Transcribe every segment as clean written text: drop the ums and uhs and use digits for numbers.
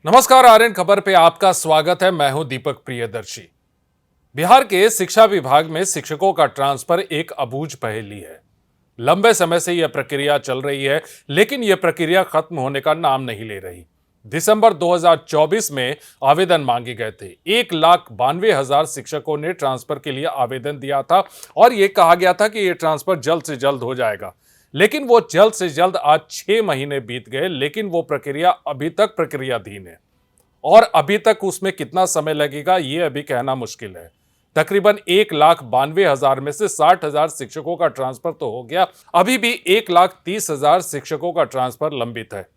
नमस्कार, आर्यन खबर पे आपका स्वागत है। मैं हूं दीपक प्रियदर्शी। बिहार के शिक्षा विभाग में शिक्षकों का ट्रांसफर एक अबूझ पहेली है। लंबे समय से यह प्रक्रिया चल रही है, लेकिन यह प्रक्रिया खत्म होने का नाम नहीं ले रही। दिसंबर 2024 में आवेदन मांगे गए थे। 1,92,000 शिक्षकों ने ट्रांसफर के लिए आवेदन दिया था और यह कहा गया था कि यह ट्रांसफर जल्द से जल्द हो जाएगा। लेकिन वो जल्द से जल्द आज 6 महीने बीत गए, लेकिन वो प्रक्रिया अभी तक प्रक्रियाधीन है और अभी तक उसमें कितना समय लगेगा ये अभी कहना मुश्किल है। तकरीबन 1,92,000 में से 60,000 शिक्षकों का ट्रांसफर तो हो गया, अभी भी 1,30,000 शिक्षकों का ट्रांसफर लंबित है।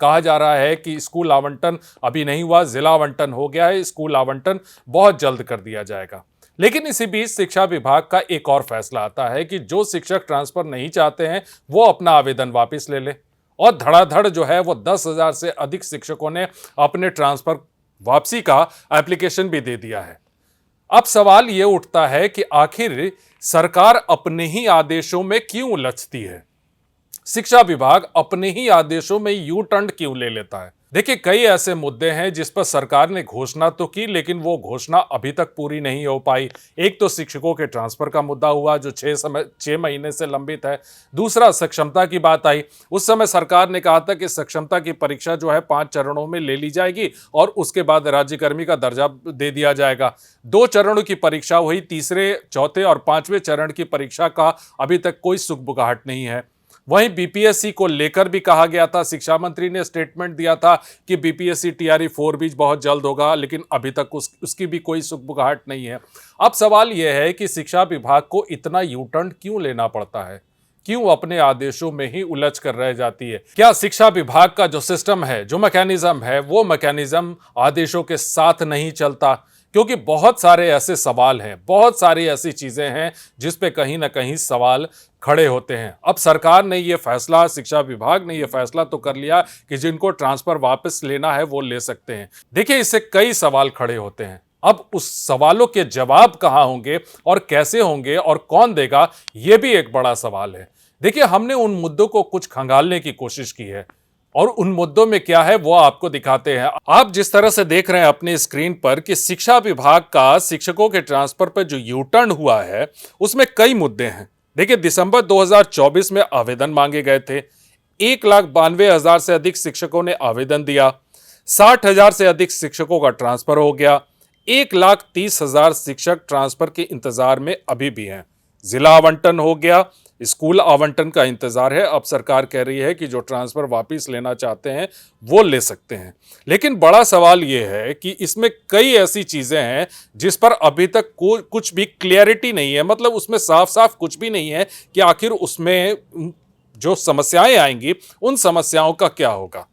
कहा जा रहा है कि स्कूल आवंटन अभी नहीं हुआ, जिला आवंटन हो गया है, स्कूल आवंटन बहुत जल्द कर दिया जाएगा। लेकिन इसी बीच शिक्षा विभाग का एक और फैसला आता है कि जो शिक्षक ट्रांसफर नहीं चाहते हैं वो अपना आवेदन वापस ले ले, और धड़ाधड़ जो है वो 10,000 से अधिक शिक्षकों ने अपने ट्रांसफर वापसी का एप्लीकेशन भी दे दिया है। अब सवाल ये उठता है कि आखिर सरकार अपने ही आदेशों में क्यों उलझती है? शिक्षा विभाग अपने ही आदेशों में यू टर्न क्यों ले लेता है? देखिए, कई ऐसे मुद्दे हैं जिस पर सरकार ने घोषणा तो की, लेकिन वो घोषणा अभी तक पूरी नहीं हो पाई। एक तो शिक्षकों के ट्रांसफर का मुद्दा हुआ जो 6 महीने से लंबित है। दूसरा, सक्षमता की बात आई। उस समय सरकार ने कहा था कि सक्षमता की परीक्षा जो है 5 चरणों में ले ली जाएगी और उसके बाद राज्यकर्मी का दर्जा दे दिया जाएगा। 2 चरणों की परीक्षा हुई, तीसरे, चौथे और 5वें चरण की परीक्षा का अभी तक कोई सुगबुगाहट नहीं है। वहीं बीपीएससी को लेकर भी कहा गया था, शिक्षा मंत्री ने स्टेटमेंट दिया था कि बीपीएससी टीआरई 4 भी बहुत जल्द होगा, लेकिन अभी तक उसकी भी कोई सुगबुगाहट नहीं है। अब सवाल यह है कि शिक्षा विभाग को इतना यू टर्न क्यों लेना पड़ता है? क्यों अपने आदेशों में ही उलझ कर रह जाती है? क्या शिक्षा विभाग का जो सिस्टम है, जो मैकेनिज्म है, वो मैकेनिज्म आदेशों के साथ नहीं चलता? क्योंकि बहुत सारे ऐसे सवाल हैं, बहुत सारी ऐसी चीजें हैं जिस पे कहीं ना कहीं सवाल खड़े होते हैं। अब सरकार ने ये फैसला, शिक्षा विभाग ने ये फैसला तो कर लिया कि जिनको ट्रांसफर वापस लेना है वो ले सकते हैं। देखिए, इससे कई सवाल खड़े होते हैं। अब उस सवालों के जवाब कहाँ होंगे और कैसे होंगे और कौन देगा, ये भी एक बड़ा सवाल है। देखिए, हमने उन मुद्दों को कुछ खंगालने की कोशिश की है और उन मुद्दों में क्या है वो आपको दिखाते हैं। आप जिस तरह से देख रहे हैं अपनी स्क्रीन पर कि शिक्षा विभाग का शिक्षकों के ट्रांसफर पर जो यू टर्न हुआ है उसमें कई मुद्दे हैं। देखिए, दिसंबर 2024 में आवेदन मांगे गए थे। 1,92,000 से अधिक शिक्षकों ने आवेदन दिया। 60,000 से अधिक शिक्षकों का ट्रांसफर हो गया। 1,30,000 शिक्षक ट्रांसफर के इंतजार में अभी भी हैं। जिला आवंटन हो गया, स्कूल आवंटन का इंतजार है। अब सरकार कह रही है कि जो ट्रांसफर वापस लेना चाहते हैं वो ले सकते हैं। लेकिन बड़ा सवाल ये है कि इसमें कई ऐसी चीजें हैं जिस पर अभी तक कुछ भी क्लियरिटी नहीं है। मतलब उसमें साफ साफ कुछ भी नहीं है कि आखिर उसमें जो समस्याएं आएंगी उन समस्याओं का क्या होगा।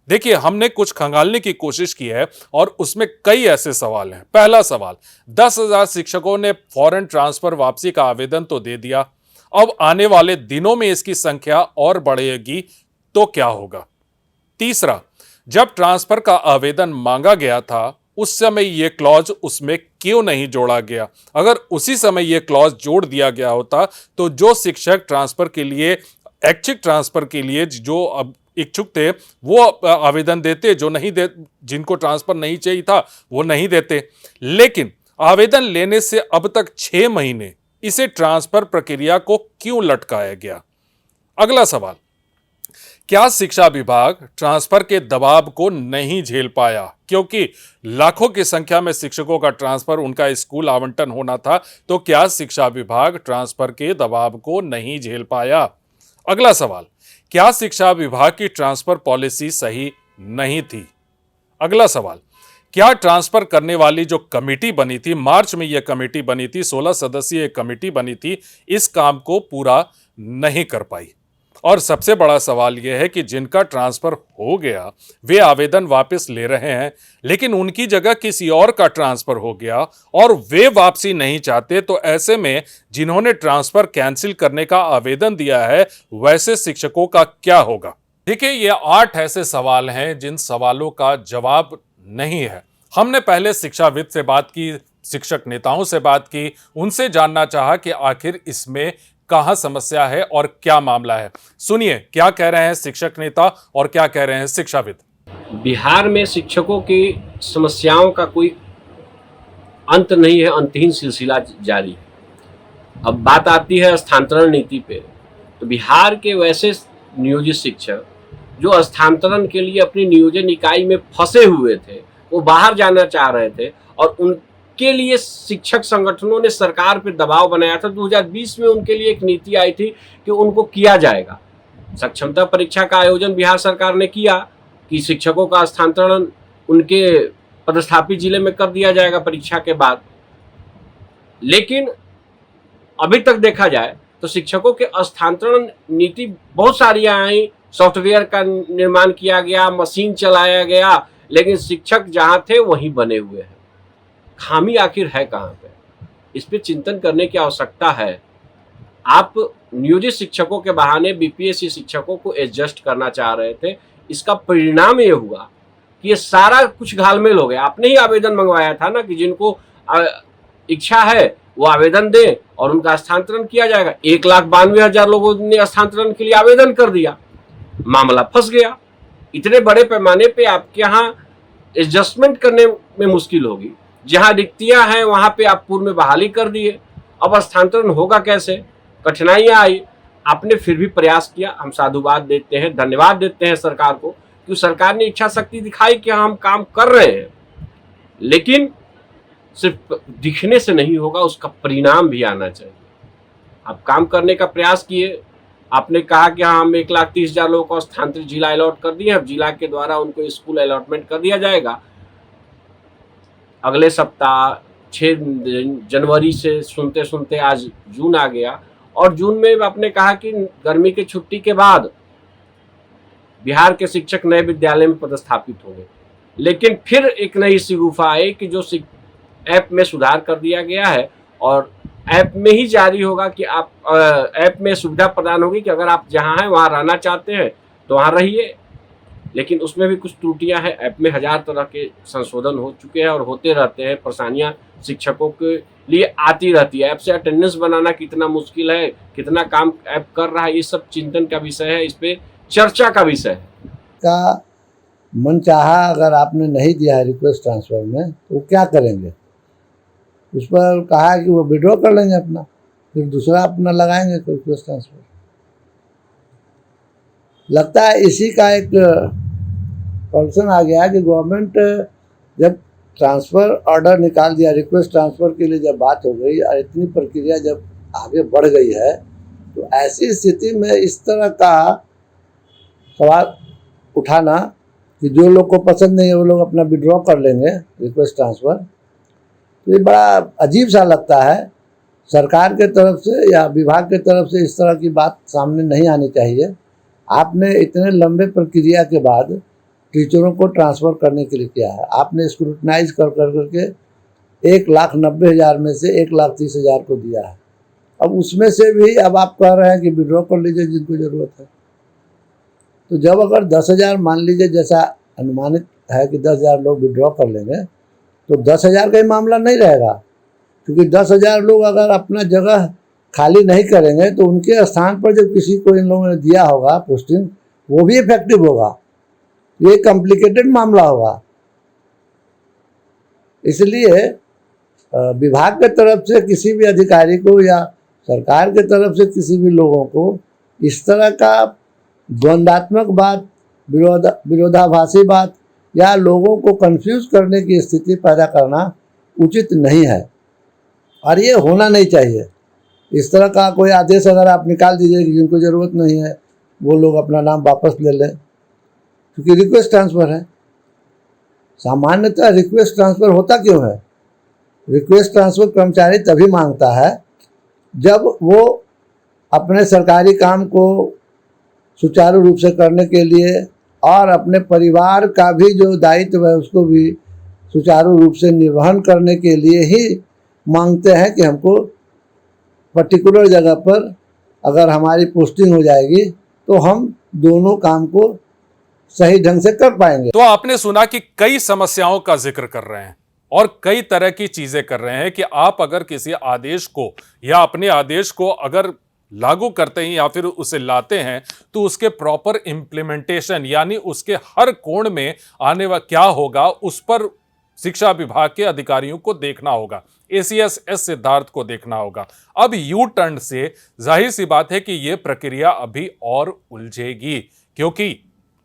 देखिए, हमने कुछ खंगालने की कोशिश की है और उसमें कई ऐसे सवाल हैं। पहला सवाल, 10,000 शिक्षकों ने फॉरेन ट्रांसफर वापसी का आवेदन तो दे दिया, अब आने वाले दिनों में इसकी संख्या और बढ़ेगी तो क्या होगा? तीसरा, जब ट्रांसफर का आवेदन मांगा गया था उस समय यह क्लॉज उसमें क्यों नहीं जोड़ा गया? अगर उसी समय यह क्लॉज जोड़ दिया गया होता तो जो शिक्षक ट्रांसफर के लिए, ऐच्छिक ट्रांसफर के लिए जो अब इच्छुक थे वो आवेदन देते, जो नहीं दे, जिनको ट्रांसफर नहीं चाहिए था वो नहीं देते। लेकिन आवेदन लेने से अब तक 6 महीने इसे ट्रांसफर प्रक्रिया को क्यों लटकाया गया? अगला सवाल, क्या शिक्षा विभाग ट्रांसफर के दबाव को नहीं झेल पाया? क्योंकि लाखों की संख्या में शिक्षकों का ट्रांसफर, उनका स्कूल आवंटन होना था, तो क्या शिक्षा विभाग ट्रांसफर के दबाव को नहीं झेल पाया? अगला सवाल, क्या शिक्षा विभाग की ट्रांसफर पॉलिसी सही नहीं थी? अगला सवाल, क्या ट्रांसफर करने वाली जो कमेटी बनी थी, मार्च में यह कमेटी बनी थी, 16 सदस्यीय कमेटी बनी थी, इस काम को पूरा नहीं कर पाई? और सबसे बड़ा सवाल यह है कि जिनका ट्रांसफर हो गया वे आवेदन वापस ले रहे हैं, लेकिन उनकी जगह किसी और का ट्रांसफर हो गया और वे वापसी नहीं चाहते, तो ऐसे में जिन्होंने ट्रांसफर कैंसिल करने का आवेदन दिया है वैसे शिक्षकों का क्या होगा? देखिए, ये 8 ऐसे सवाल हैं जिन सवालों का जवाब नहीं है। हमने पहले शिक्षाविद से बात की, शिक्षक नेताओं से बात की, उनसे जानना चाहा कि आखिर इसमें कहां समस्या है और क्या मामला है। सुनिए क्या कह रहे हैं शिक्षक नेता और क्या कह रहे हैं शिक्षाविद। बिहार में शिक्षकों की समस्याओं का कोई अंत नहीं है, अंतहीन सिलसिला जारी है। अब बात आती है स्थानांतरण नीति पे, तो बिहार के वैसे नियोजित शिक्षक जो स्थानांतरण के लिए अपनी नियोजन इकाई में फंसे हुए थे, वो बाहर जाना चाह रहे थे और उनके लिए शिक्षक संगठनों ने सरकार पर दबाव बनाया था। 2020 में उनके लिए एक नीति आई थी कि उनको किया जाएगा। सक्षमता परीक्षा का आयोजन बिहार सरकार ने किया कि शिक्षकों का स्थानांतरण उनके पदस्थापित जिले में कर दिया जाएगा परीक्षा के बाद। लेकिन अभी तक देखा जाए तो शिक्षकों के स्थानांतरण नीति बहुत सारी आई, सॉफ्टवेयर का निर्माण किया गया, मशीन चलाया गया, लेकिन शिक्षक जहां थे वहीं बने हुए हैं। खामी आखिर है कहां पे? इस पे चिंतन करने की आवश्यकता है। आप नियोजित शिक्षकों के बहाने बीपीएससी शिक्षकों को एडजस्ट करना चाह रहे थे, इसका परिणाम ये हुआ कि ये सारा कुछ घालमेल हो गया। आपने ही आवेदन मंगवाया था ना कि जिनको इच्छा है वो आवेदन दें और उनका स्थानांतरण किया जाएगा। 1,92,000 लोगों ने स्थानांतरण के लिए आवेदन कर दिया, मामला फंस गया। इतने बड़े पैमाने पे आपके यहाँ एडजस्टमेंट करने में मुश्किल होगी। जहां रिक्तियां हैं वहां पे आप पूर्व में बहाली कर दिए, अब स्थानांतरण होगा कैसे? कठिनाइयां आई, आपने फिर भी प्रयास किया। हम साधुवाद देते हैं, धन्यवाद देते हैं सरकार को कि सरकार ने इच्छा शक्ति दिखाई कि हम काम कर रहे हैं। लेकिन सिर्फ दिखने से नहीं होगा, उसका परिणाम भी आना चाहिए। आप काम करने का प्रयास किए, आपने कहा कि हाँ हम 1,30,000 लोगों को स्थानांतरित जिला अलॉट कर दिए, अब जिला के द्वारा उनको स्कूल अलॉटमेंट कर दिया जाएगा। अगले सप्ताह 6 जनवरी से सुनते सुनते आज जून आ गया और जून में आपने कहा कि गर्मी की छुट्टी के बाद बिहार के शिक्षक नए विद्यालय में पदस्थापित होंगे। लेकिन फिर एक नई शिगुफा आई कि जो ऐप में सुधार कर दिया गया है और ऐप में ही जारी होगा कि आप ऐप में सुविधा प्रदान होगी कि अगर आप जहां हैं वहां रहना चाहते हैं तो वहां रहिए। लेकिन उसमें भी कुछ त्रुटियां हैं। ऐप में 1000 तरह के संशोधन हो चुके हैं और होते रहते हैं। परेशानियां शिक्षकों के लिए आती रहती है। ऐप से अटेंडेंस बनाना कितना मुश्किल है, कितना काम ऐप कर रहा है, ये सब चिंतन का विषय है, इस पे चर्चा का विषय है। का मन चाहा अगर आपने नहीं दिया है रिक्वेस्ट ट्रांसफ़र में तो क्या करेंगे? उस पर कहा कि वो विड्रॉ कर लेंगे अपना, फिर दूसरा अपना लगाएंगे रिक्वेस्ट ट्रांसफ़र। लगता है इसी का एक पॉलिसन आ गया कि गवर्नमेंट जब ट्रांसफ़र ऑर्डर निकाल दिया, रिक्वेस्ट ट्रांसफ़र के लिए जब बात हो गई और इतनी प्रक्रिया जब आगे बढ़ गई है, तो ऐसी स्थिति में इस तरह का सवाल उठाना कि जो लोग को पसंद नहीं है वो लोग अपना विड्रॉ कर लेंगे रिक्वेस्ट ट्रांसफ़र, तो ये बड़ा अजीब सा लगता है। सरकार के तरफ से या विभाग के तरफ से इस तरह की बात सामने नहीं आनी चाहिए। आपने इतने लंबे प्रक्रिया के बाद टीचरों को ट्रांसफ़र करने के लिए किया है। आपने स्क्रूटनाइज कर करके 1,90,000 में से 1,30,000 को दिया है। अब उसमें से भी अब आप कह रहे हैं कि विड्रॉ कर लीजिए जिनको ज़रूरत है। तो जब अगर 10,000 मान लीजिए, जैसा अनुमानित है कि 10,000 लोग विड्रॉ कर लेंगे, तो 10,000 का ही मामला नहीं रहेगा, क्योंकि 10,000 लोग अगर अपना जगह खाली नहीं करेंगे तो उनके स्थान पर जब किसी को इन लोगों ने दिया होगा पोस्टिंग, वो भी इफेक्टिव होगा। ये कॉम्प्लिकेटेड मामला होगा। इसलिए विभाग के तरफ से किसी भी अधिकारी को या सरकार के तरफ से किसी भी लोगों को इस तरह का द्वंद्वात्मक बात, विरोधाभासी बात या लोगों को कंफ्यूज करने की स्थिति पैदा करना उचित नहीं है और ये होना नहीं चाहिए। इस तरह का कोई आदेश अगर आप निकाल दीजिए कि जिनको ज़रूरत नहीं है वो लोग अपना नाम वापस ले लें, क्योंकि रिक्वेस्ट ट्रांसफ़र है। सामान्यतः रिक्वेस्ट ट्रांसफ़र होता क्यों है? रिक्वेस्ट ट्रांसफ़र कर्मचारी तभी मांगता है जब वो अपने सरकारी काम को सुचारू रूप से करने के लिए और अपने परिवार का भी जो दायित्व है उसको भी सुचारू रूप से निर्वहन करने के लिए ही मांगते हैं कि हमको पर्टिकुलर जगह पर अगर हमारी पोस्टिंग हो जाएगी तो हम दोनों काम को सही ढंग से कर पाएंगे। तो आपने सुना कि कई समस्याओं का जिक्र कर रहे हैं और कई तरह की चीजें कर रहे हैं कि आप अगर किसी आदेश को या अपने आदेश को अगर लागू करते हैं या फिर उसे लाते हैं तो उसके प्रॉपर इम्प्लीमेंटेशन यानी उसके हर कोण में आने वाला क्या होगा उस पर शिक्षा विभाग के अधिकारियों को देखना होगा, एसीएस एस सिद्धार्थ को देखना होगा। अब यू टर्न से जाहिर सी बात है कि यह प्रक्रिया अभी और उलझेगी, क्योंकि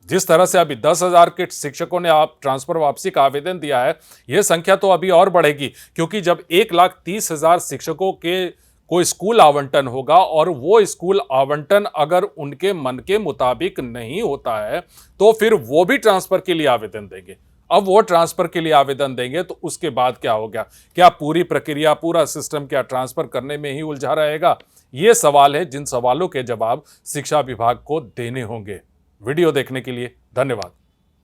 जिस तरह से अभी 10,000 के शिक्षकों ने आप ट्रांसफर वापसी का आवेदन दिया है, यह संख्या तो अभी और बढ़ेगी, क्योंकि जब 1,30,000 शिक्षकों के कोई स्कूल आवंटन होगा और वो स्कूल आवंटन अगर उनके मन के मुताबिक नहीं होता है तो फिर वो भी ट्रांसफर के लिए आवेदन देंगे। अब वो ट्रांसफर के लिए आवेदन देंगे तो उसके बाद क्या होगा? क्या पूरी प्रक्रिया, पूरा सिस्टम क्या ट्रांसफर करने में ही उलझा रहेगा? ये सवाल है जिन सवालों के जवाब शिक्षा विभाग को देने होंगे। वीडियो देखने के लिए धन्यवाद।